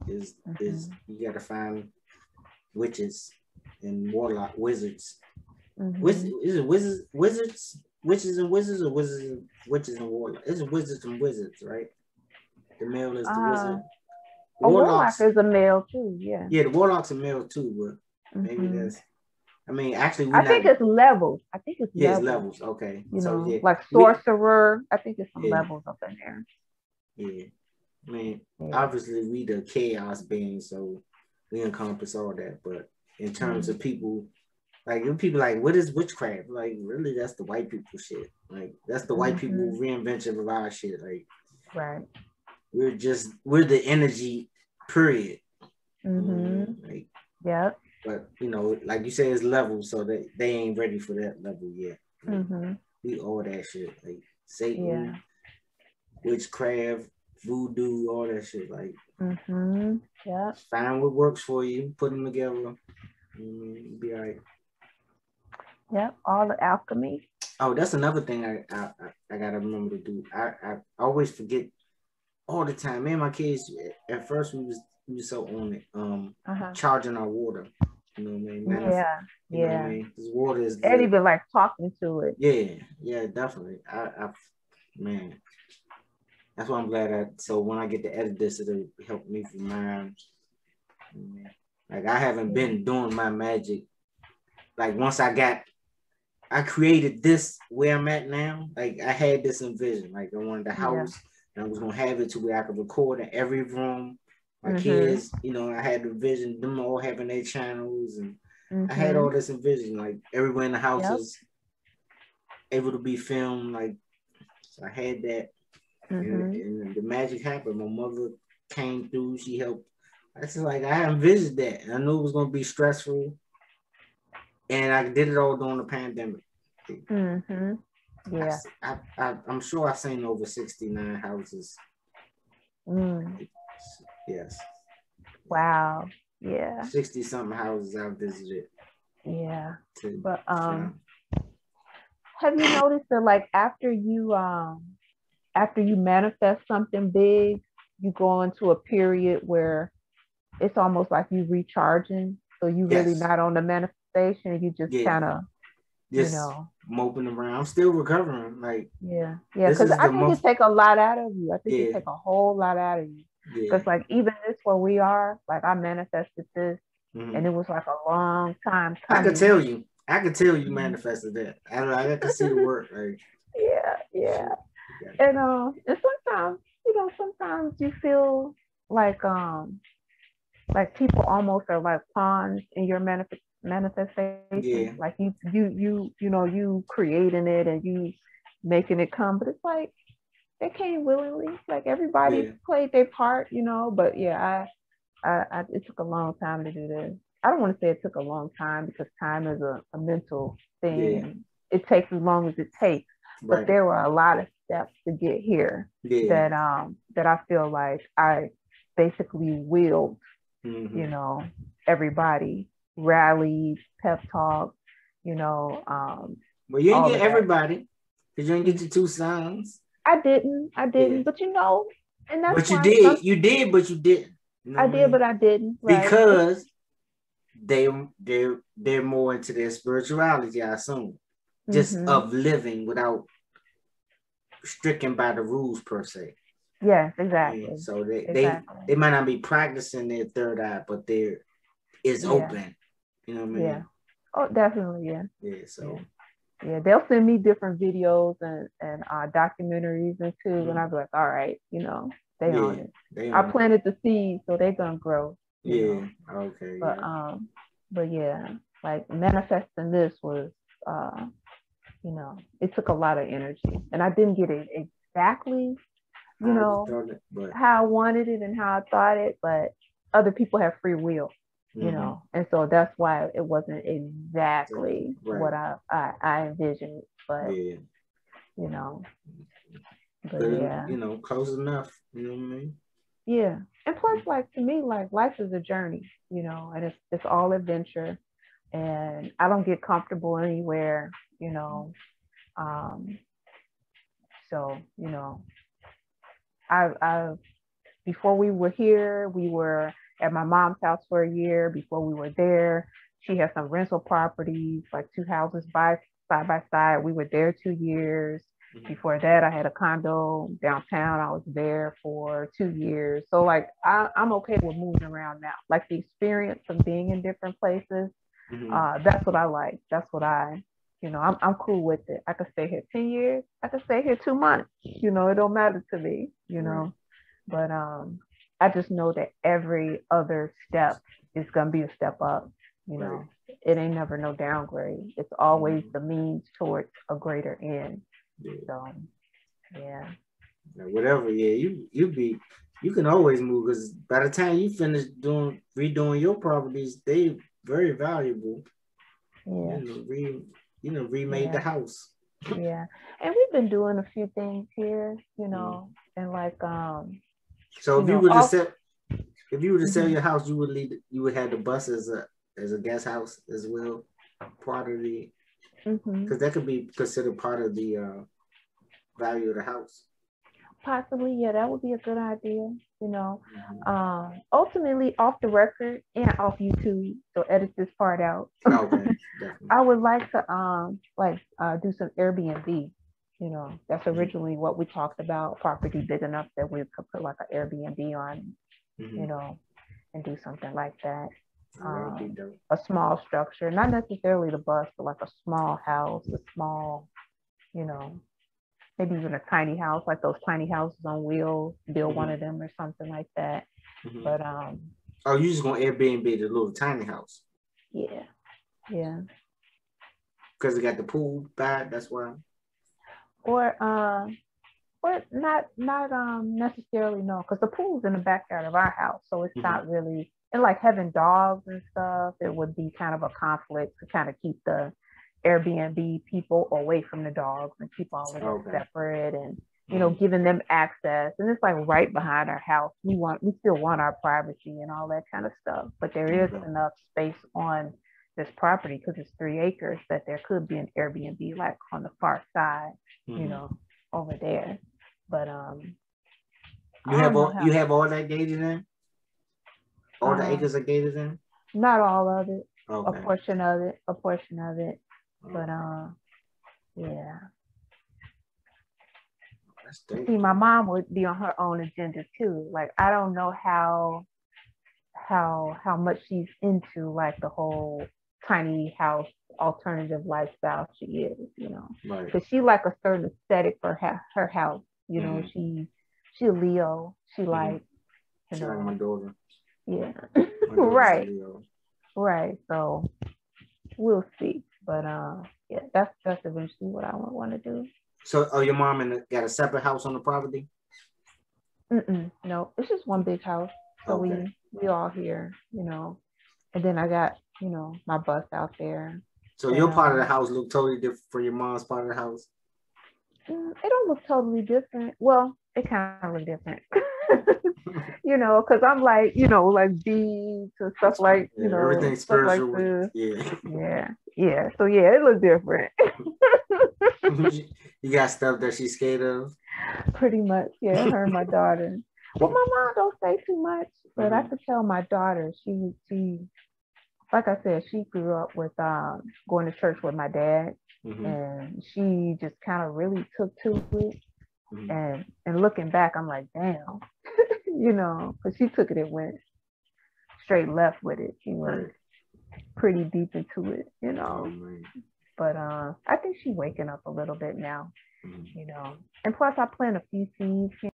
is you gotta find witches and wizards. Is it witches and wizards, or witches and warlocks? It's wizards and wizards, right? The male is the wizard. Warlock is a male too, yeah. Yeah, the warlocks are male too, but maybe that's. I mean, actually, I think it's levels. It's levels. Okay, so like sorcerer. I think it's some levels up in there. Yeah, I mean, obviously we the chaos beings, so we encompass all that. But in terms of people, like what is witchcraft? Like, really, that's the white people shit. Like, that's the white people reinvention of our shit. Like, right. We're the energy, period. Like, yeah. But like you say, it's levels, so that they ain't ready for that level yet. Like, we all that shit, like Satan, witchcraft, voodoo, all that shit. Like, yeah. Find what works for you, put them together, be all right. Yep, all the alchemy. Oh, that's another thing I gotta remember to do. I always forget all the time. Me and my kids, at first we was so on it, charging our water. You know what I mean? You know what I mean? Because water is good. And even like talking to it. Yeah, definitely. Man, that's why I'm glad so when I get to edit this, it'll help me remind. Like, I haven't been doing my magic. Like, once I created this where I'm at now. Like, I had this in vision. Like, I wanted a house, and I was gonna have it to where I could record in every room. My kids, I had the vision, them all having their channels, and I had all this in vision. Like, everywhere in the house is able to be filmed. Like, so I had that, and the magic happened. My mother came through. She helped. I just like, I envisioned that. I knew it was gonna be stressful, and I did it all during the pandemic. Yeah, I'm sure I've seen over 69 houses. Yes. Wow. Yeah. 60 something houses I've visited. Yeah. But have you noticed that, like, after you manifest something big, you go into a period where it's almost like you recharging, so you really not on the manifestation, you just kind of moping around. I'm still recovering. Like, because I think it take a lot out of you. I think it take a whole lot out of you. Because like, even this where we are, like, I manifested this, and it was like a long time coming. I could tell you manifested that. I could see the work. Like, yeah. And sometimes you feel like people almost are like pawns in your manifestation. Like you creating it and you making it come, but it's like they came willingly. Like, everybody played their part, But it took a long time to do this. I don't want to say it took a long time, because time is a mental thing. And it takes as long as it takes. Right. But there were a lot of steps to get here that I feel like I basically willed. Everybody rallied, pep talk. Well, you didn't get everybody, because you didn't get your 2 sons. I didn't, but and that's. But you did. You did, but you didn't. I did, but I didn't. Right? Because they're more into their spirituality, I assume, just of living without stricken by the rules per se. Yes, exactly. Yeah, so they might not be practicing their third eye, but it's open. You know what I mean? Yeah. Oh, definitely. Yeah. Yeah. So. Yeah, they'll send me different videos and documentaries and too, and I'll be like, all right, they on it. I planted the seed, so they're gonna grow. Yeah. Okay. But like, manifesting this was, it took a lot of energy, and I didn't get it exactly, how I wanted it and how I thought it, but other people have free will. And so that's why it wasn't exactly what I envisioned, but close enough. You know what I mean? Yeah, and plus, like, to me, like, life is a journey, and it's all adventure, and I don't get comfortable anywhere, so I've before we were here, we were at my mom's house for a year. Before we were there, she had some rental properties, like 2 houses side by side. We were there 2 years. Before that, I had a condo downtown. I was there for 2 years. So like I'm okay with moving around now. Like the experience of being in different places. That's what I like. That's what I'm cool with it. I could stay here 10 years. I could stay here 2 months. It don't matter to me, Right. But I just know that every other step is gonna be a step up. Right. It ain't never no downgrade. It's always the means towards a greater end. Yeah. So yeah. Whatever, yeah, you can always move because by the time you finish redoing your properties, they very valuable. Yeah. Remade the house. Yeah. And we've been doing a few things here, and like so if you were to sell your house, you would have the bus as a guest house as well, part of the because that could be considered part of the value of the house. Possibly, yeah, that would be a good idea. Ultimately, off the record and off YouTube, so edit this part out. Okay, I would like to do some Airbnb. That's originally what we talked about. Property big enough that we could put like an Airbnb on, and do something like that. A small structure, not necessarily the bus, but like a small house, a small, maybe even a tiny house, like those tiny houses on wheels, build one of them or something like that. But you just gonna Airbnb the little tiny house? Yeah. Because it got the pool back, that's why. Or not necessarily, no, because the pool's in the backyard of our house, so it's not really. And like having dogs and stuff, it would be kind of a conflict to kind of keep the Airbnb people away from the dogs and keep all of them separate and giving them access. And it's like right behind our house. We still want our privacy and all that kind of stuff, but there is enough space on this property because it's 3 acres that there could be an Airbnb like on the far side, over there. But you have all that gated in? All the acres are gated in? Not all of it. Okay. A portion of it. But yeah. See, my mom would be on her own agenda too. Like I don't know how much she's into like the whole tiny house alternative lifestyle she is, Right. Because she like a certain aesthetic for her house. She a Leo. She like she like my daughter. Yeah. Right. Right. So we'll see. But yeah, that's eventually what I want to do. So your mom got a separate house on the property? No, it's just one big house. So we all here, and then I got, my bus out there. So your part of the house look totally different from your mom's part of the house? It don't look totally different. Well, it kind of look different. Because I'm like, like beads and stuff like, everything stuff spiritual. Like this. Yeah. So yeah, it looks different. You got stuff that she's scared of? Pretty much, yeah. Her and my daughter. Well, my mom don't say too much, but I could tell my daughter. She, like I said, she grew up with going to church with my dad, and she just kind of really took to it. And looking back, I'm like, damn, because she took it and went straight left with it. She went pretty deep into it, But I think she's waking up a little bit now, And plus, I plant a few seeds